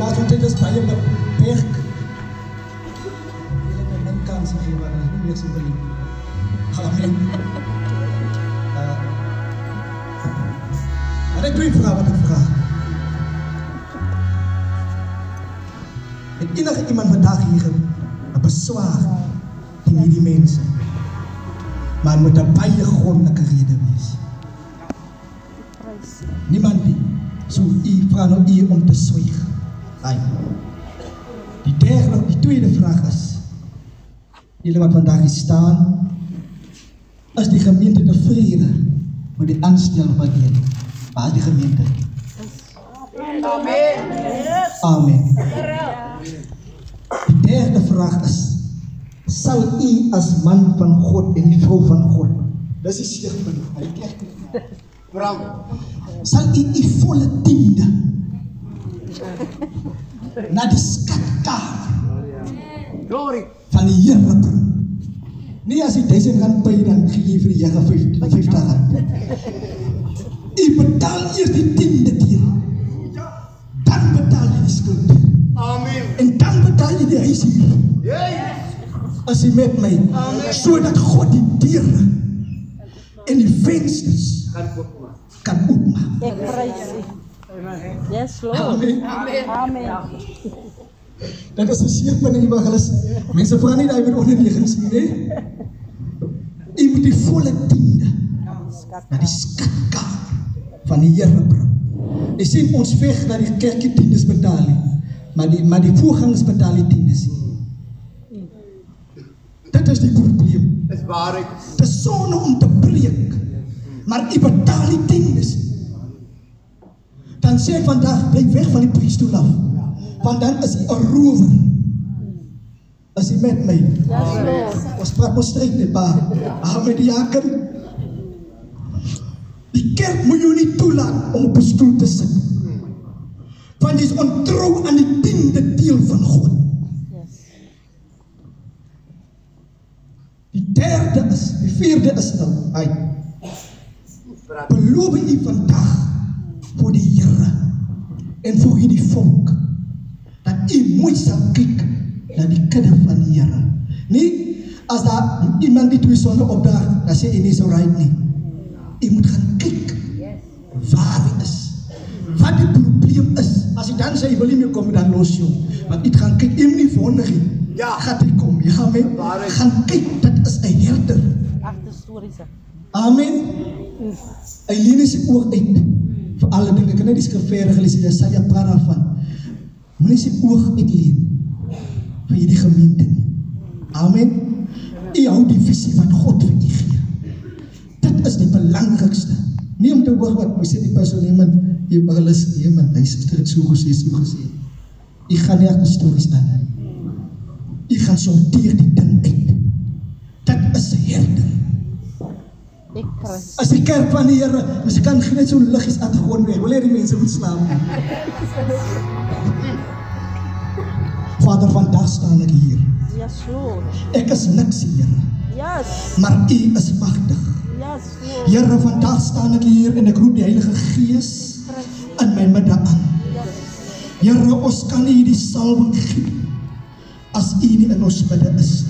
Maar zo'n tijd is bij je beperkt. Je hebt een kans gegeven, maar dat is niet meer zo beleefd. Amen. En ik doe je vraag wat ik vraag. En enige iemand vandaag hier een bezwaar in die mensen. Maar het moet een baie grondige reden wees. Niemand die zo vraagt nou u om te zwijgen. Die tweede vraag is, jullie wat vandaag hier staan, is die gemeente tevreden met die aanstelling van jullie? Waar is die gemeente? Amen. Amen. Die derde vraag is, zal u als man van God en die vrouw van God, dat is zeer belangrijk, zal u die volle tiende naar de skatkamer van die Here bring? Nie as jy R1000 pay dan gee jy vir die Here R50. U betaal eers die tiende deel. Dan betaal jy die skuld. Amen. En dan betaal jy die huis hier. As jy met my, sodat God die deure en die vensters kan oopmaak. Ek prys U. Yes, Lord. Amen. Amen. Dat is een seerpunt in die evangelis. Mensen vragen niet dat je met ondernegens nie, nee? Je moet die volle tiende naar die skatkamer van die Here bring. Je ziet ons weg naar die kerkie tiendes betalen, maar die voorgangers betalen tiendes. Dat is die probleem. Is waar ek. Het is zonde om te preek, maar je betaalt die tiendes. Dan zeg ik vandaag, blijf weg van die prieststoel af. Want dan is hij een rover. Is hij met mij? Ons praat ons strijd niet, pa. Amen, diaken. Die kerk moet je niet toelaten om op een stoel te zitten. Want je is ontrouw aan die tiende deel van God. Die vierde is nou. Beloof je vandaag voor die Here en voor die volk. Dat u mooi zal kijken naar die kudde van die Here. Niet als daar iemand die twee zonden opdaagt, dan zeg je niet zo right niet. U moet gaan kijken waar hij is. Wat het probleem is. Als je dan zegt, je wil niet meer komen, dan los je. Want je gaat kijken, je moet niet veranderen. Ja. Gaat hij komen, ja, amen. Gaan kijken, dat is een herder. Amen. Hij leent zijn oog uit. Voor alle dingen. Ik heb net die schrift verder gelezen, Jesaja praat daarvan. Moet sy oog uitleen van hierdie gemeente nie. Amen. U hou die visie wat God vir u gee. Dit is die belangrikste. Nie om te hoor wat sê die persoon iemand, jy evangelis, iemand, hy sister het so gesê, so gesê. U gaan nie achter stories aan. U gaan sorteer die ding uit. Dit is herder. As die kerk van die Here, as jy kan net so liggies aan die grond weg, wil jy die mense moet slaap. Vader, vandag staan ek hier. Yes, Lord. Ek is niks, Here. Yes. Maar U is magtig. Yes, Lord. Here, vandag staan ek hier en ek roep die Heilige Gees in my midde aan. Here, ons kan nie die salwing gee as U nie in ons midde is.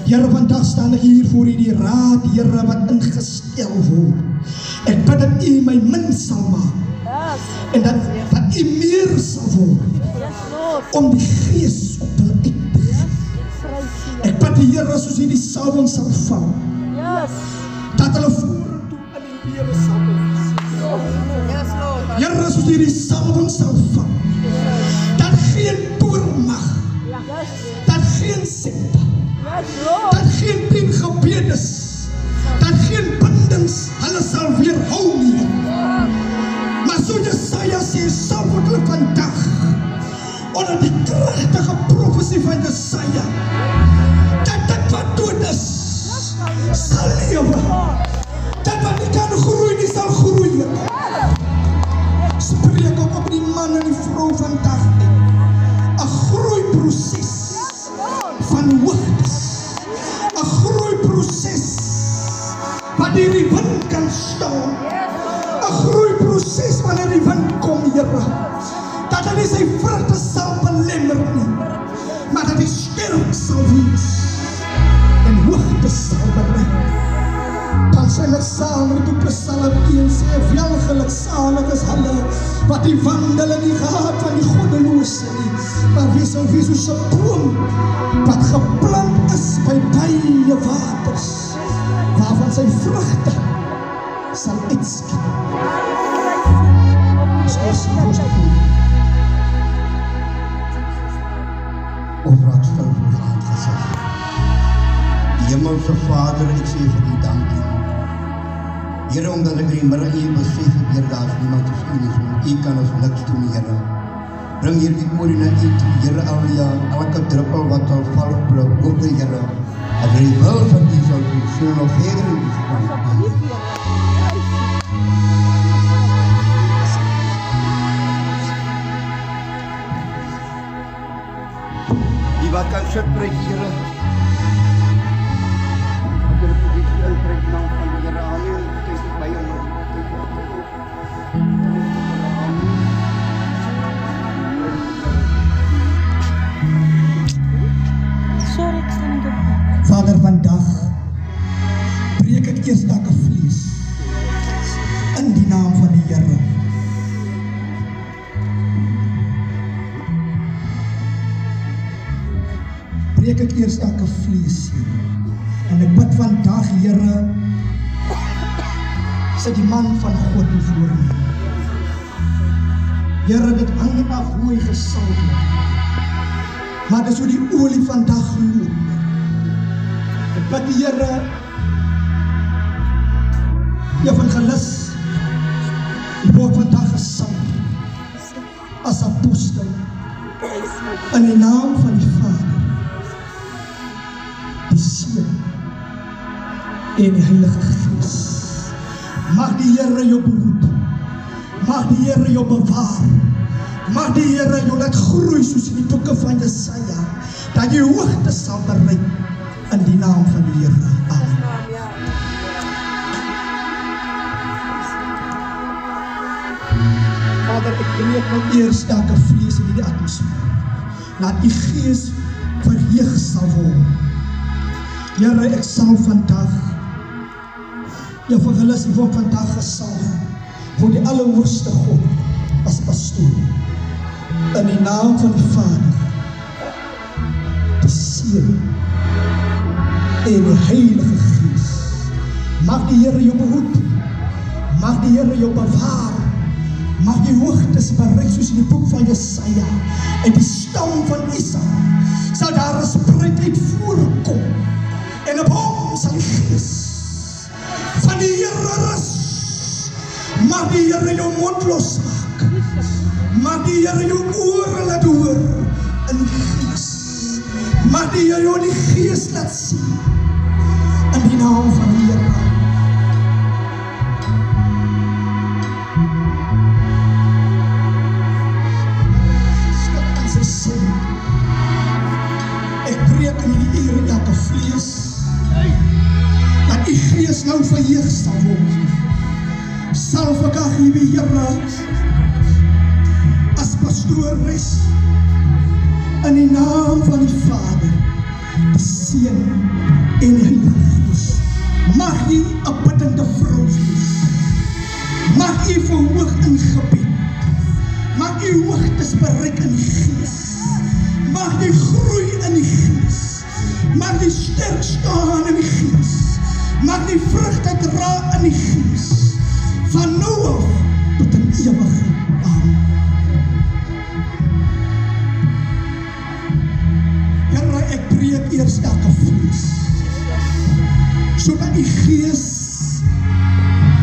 Here, vandag staan ek hier voor U die raad, Here, wat ingestel word. Ek bid dat U my min sal maak. En dat U meer sal word. Om die Gees op hulle uit te gee. Ek bid die Here soos U die salwing sal vang. Dat hulle vorentoe in die lewe sal wees. Here, soos U die salwing sal vang. Dat geen boermag, dat geen sekte, dat geen 10 gebedes, dat geen bindings hulle sal weerhou nie. Maar so Jesaja sê, sal word hulle vandag onder die kragtige profesie van Jesaja, dat dit wat dood is, sal lewe. Dat wat nie kan groei, die sal groei. Spreek op die man en die vrou vandag uit. 'n groeiproses van hoogtes. 'n groeiproses wat deur die wind kan staan. 'n groeiproses wanneer die wind kom, Here. Dat hy nie sy vrugte sal belemmer nie, maar dat hy sterk sal wees en hoogte sal bereik. Dan sing ek saam met die Psalm 1 sê, welgeluksalig is hulle wat die wandel in die gehad van die goddelose nie, maar wie sal wees soos 'n boom wat geplant is by baie waters, waarvan sy vrugte sal uitskiet. Ons raak stil voor die handgesig. Hemelse Vader, ek sê vir u dankie. Here, omdat ek in die middag hier besef het, Heer, daar is niemand te sien is, want u kan ons niks doen, Here. Bring hier die olie na u toe, Here, elke druppel wat sal val op die hoofde, Here, dat die wil van u sal doen, so nog verder in die span. Die wat kan sit, prijs, Here. Vader, vandag breek ek eers elke vlees in die naam van die Here. Breek ek eers elke vlees, Here. En ek bid vandag, Here, sit die man van God voor my. Here, dit hang nie af hoe hy gesalf word, maar dis hoe die olie vandag loop. Ek bid die Here, evangelis, die word vandag gesalf as apostel in die naam van die Vader, die Seun en die Heilige Gees. Mag die Here jou beroep, mag die Here jou bewaar, mag die Here jou laat groei soos in die boeke van Jesaja, dat jy hoogte sal bereik in die naam van die Here. Amen. Vader, ek breek nou eers elke vlees in die atmosfeer. Laat die Gees verheug sal word. Here, ek sal vandag, evangelis, ek word vandag gesalf voor die Allerhoogste God as pastoor. In die naam van die Vader, die Seun en die Heilige Gees. Mag die Here jou behoed, mag die Here jou bewaar, mag die hoogtes bereik soos in die boek van Jesaja. En die stam van Isak sal daar 'n spreeklied voorkom, en op hom sal die Gees van die Here rus. Mag die Here jou mond losmaak, mag die Here jou ore laat hoor in die Gees, mag die Here jou die Gees laat sien in die naam van die Here. Skik aan sy sin. Ek breek in die ure elke vlees, dat die Gees nou verheug sal word. Salf ek ag liewe Here as pastoor is in die naam van die Vader, die Seun en die Heilige Gees. Mag u 'n biddende vrou wees, mag u verhoog in gebed, mag u hoogtes bereik in die Gees, mag u groei in die Gees, mag u sterk staan in die Gees, mag u vrugte dra in die Gees, van nou af tot in ewigheid. Amen. Here, ek breek eers elke vlees, sodat die Gees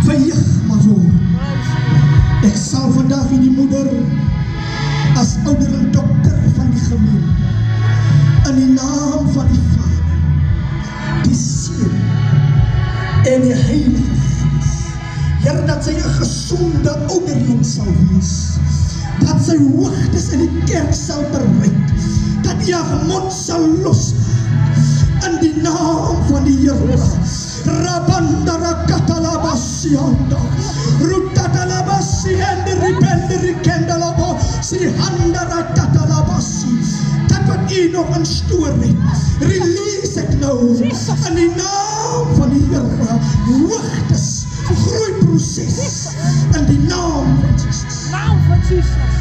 verheug mag word. Ek sal vandag die moeder as ouderling dokter van die gemeente, in die naam van die Vader, die Seun en die Heilige Gees. Here, dat sy 'n gesonde ouderling sal wees, dat sy hoogtes in die kerk sal bereik, dat die mond sal losmaak in die naam van die Here. Rabandara katalabasianda, rutatalabasiende ripende rikendalabo, sy handara tatalabasi, dat wat u nog in stoor het, release ek nou, in die naam van die Here, hoogtes, groeiproces, in die naam van Jesus. Naam van Jesus.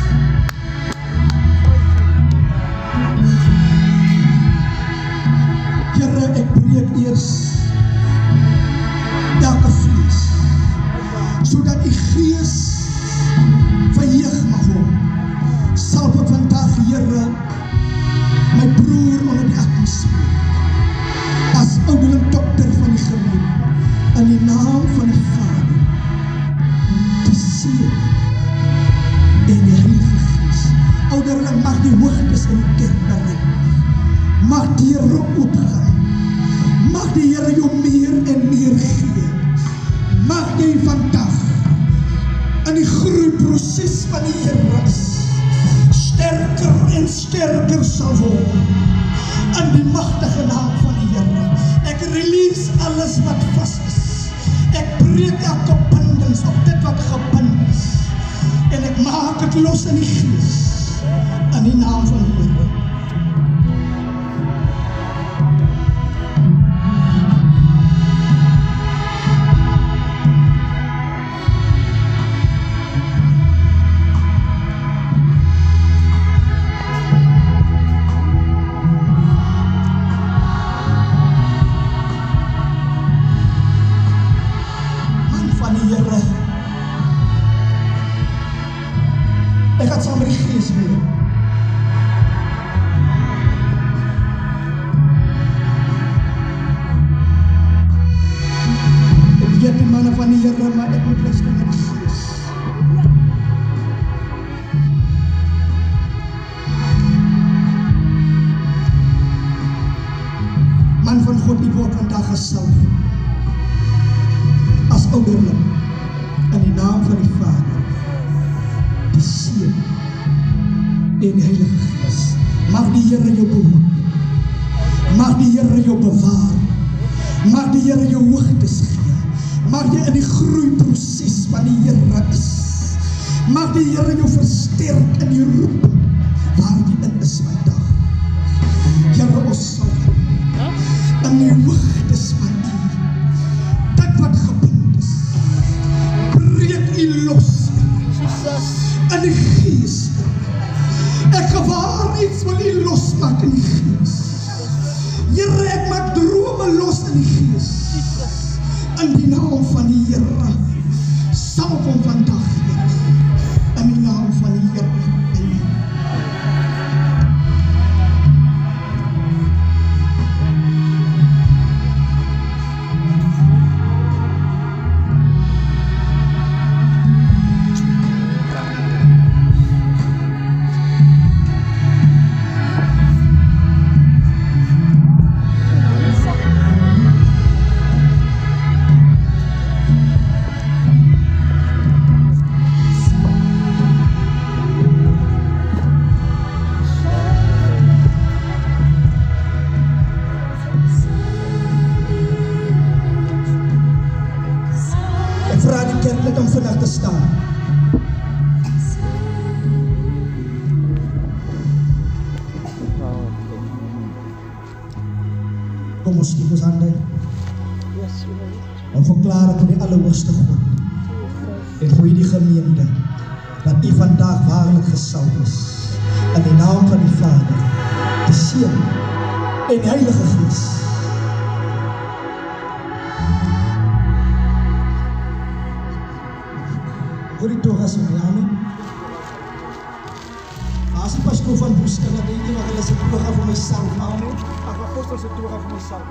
Here, ek breek eers elke vlees, sodat die gees verheug mag word. Sal ek vandag, Here, my broer onder die atmosfeer, as ouderling dokter van die gemeente, in die naam van die Vader, die Seun en die Heilige Gees. Ouderling, mag die hoogtes in die kerk bereik, mag die Here oopgaan, mag die Here jou meer en meer gee, mag jy vandag in die groeiproces van die Here is, sterker en sterker sal word, in die magtige naam van die Here. Ek release alles wat vast is, ek breek elke bindings op dit wat gebind is, en ek maak het los in die gees, in die naam van die Here. Ek gaan saam met die gees weer. Ek weet die manne van die Here, maar ek moet luister na die gees. Man van God, die word vandag gesalf as ouderling in die naam van die Vader, die Seun en die Heilige Gees. Mag die Here jou behoed, mag die Here jou bewaar, mag die Here jou hoogtes gee, mag jy in die groeiproces van die Here is, mag die Here jou versterk in die roep waar jy in is vandag. Here, ons sal in die hoogtes van u, dit wat gebind is, breek u los in die gees. Ek gewaar iets wil u losmaak in die gees. Here, ek maak drome los in die gees. In die naam van die Here, salf hom vandag, in die naam van die Here. Amen. Om vandag te staan. Kom ons stiek ons hande en verklaar vir die Allerhoogste God en vir die gemeente dat u vandag waarlik gesalf is in die naam van die Vader, die Seun en die Heilige Gees. Hoor die togas van die amen. As die pastoor van Boester, dat denk jy wat hulle is die toga van myself, amen. Ek apostel is die toga van myself.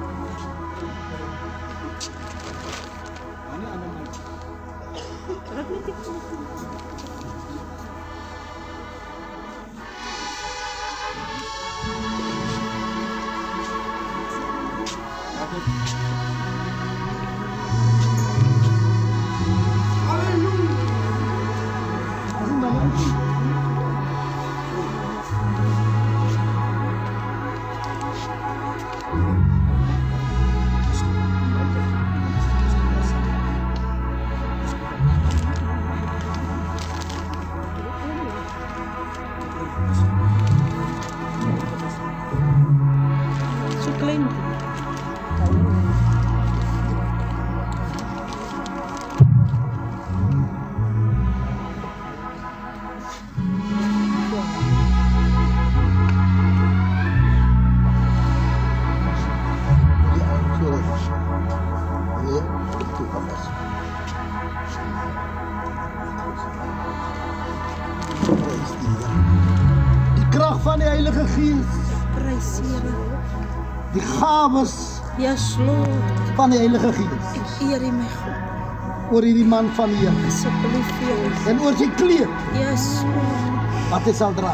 Nie ander my. Heilige Geest. Prys Here. Die gawes Yes, Lord. van die Heilige Geest. Ek eer U, my God. Oor hierdie man van die Here. Asseblief, Here. En oor sy kleed Yes, Lord. wat hy sal dra.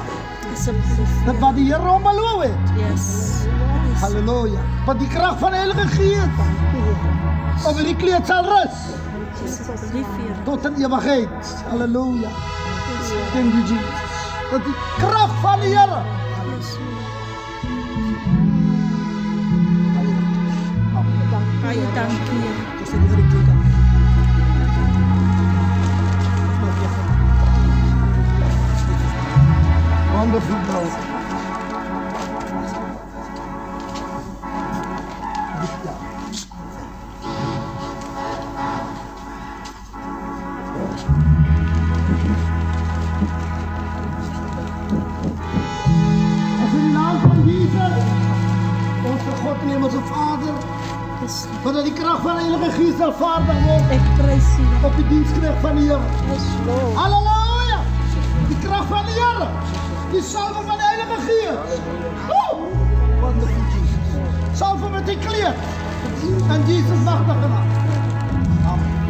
Asseblief. Dit wat die Here hom beloof het. Yes. Halleluja. Want die krag van die Heilige Geest op hierdie kleed sal rus Asseblief, Here. tot in ewigheid. Halleluja. Thank you, Jesus. Dat die krag van die Here. Yes, Lord. Baie dankie, Here. Wonderful bro. Onze Vader, zodat die kracht van de Heilige Geest zal vaardig worden. Ek prys U. Op de dienstknecht van de Heer. Yes, Lord. Halleluja! Die kracht van de Heer. Die salve van de Heilige Geest. Wonderful Jesus. Salve met die kleed. En Jesus machtige naam. Amen.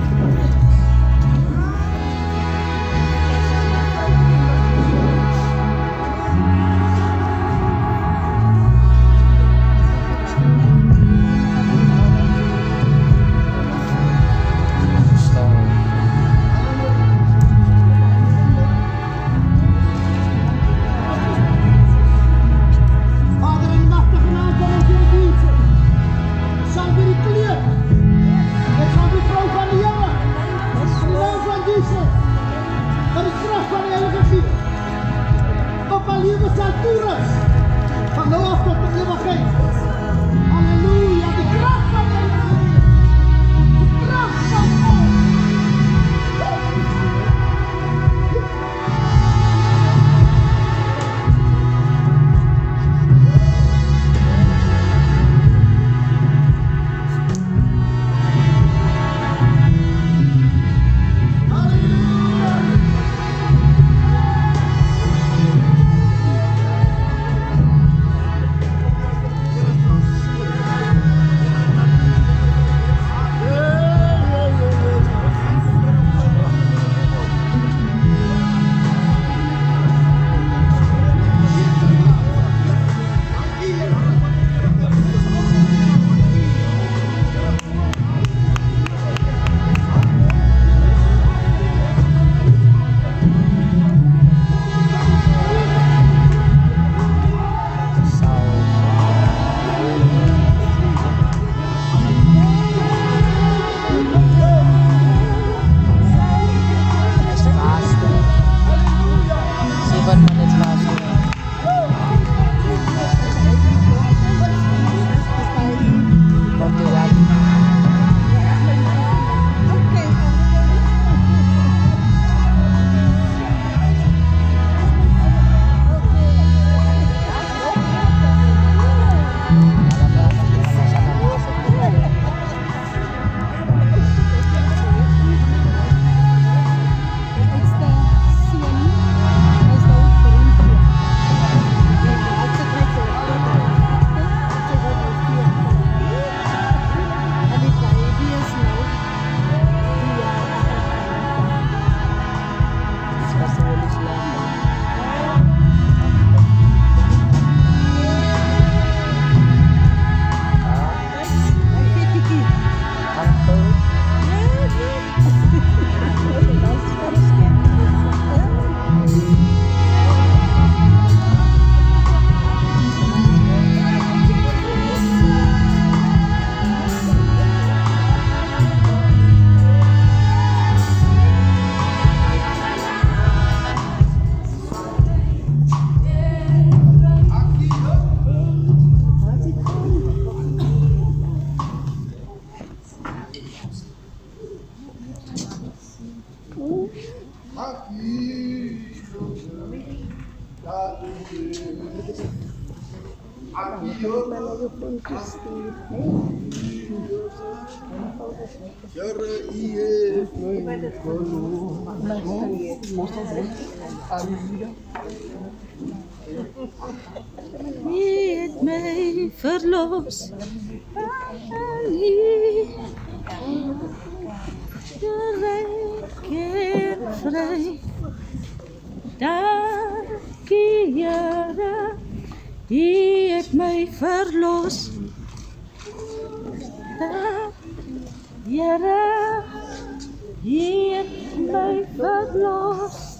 Wie het my verlos. Nie rijk en vry. Dankie Here, U het my verlos. Here, U het my verlos.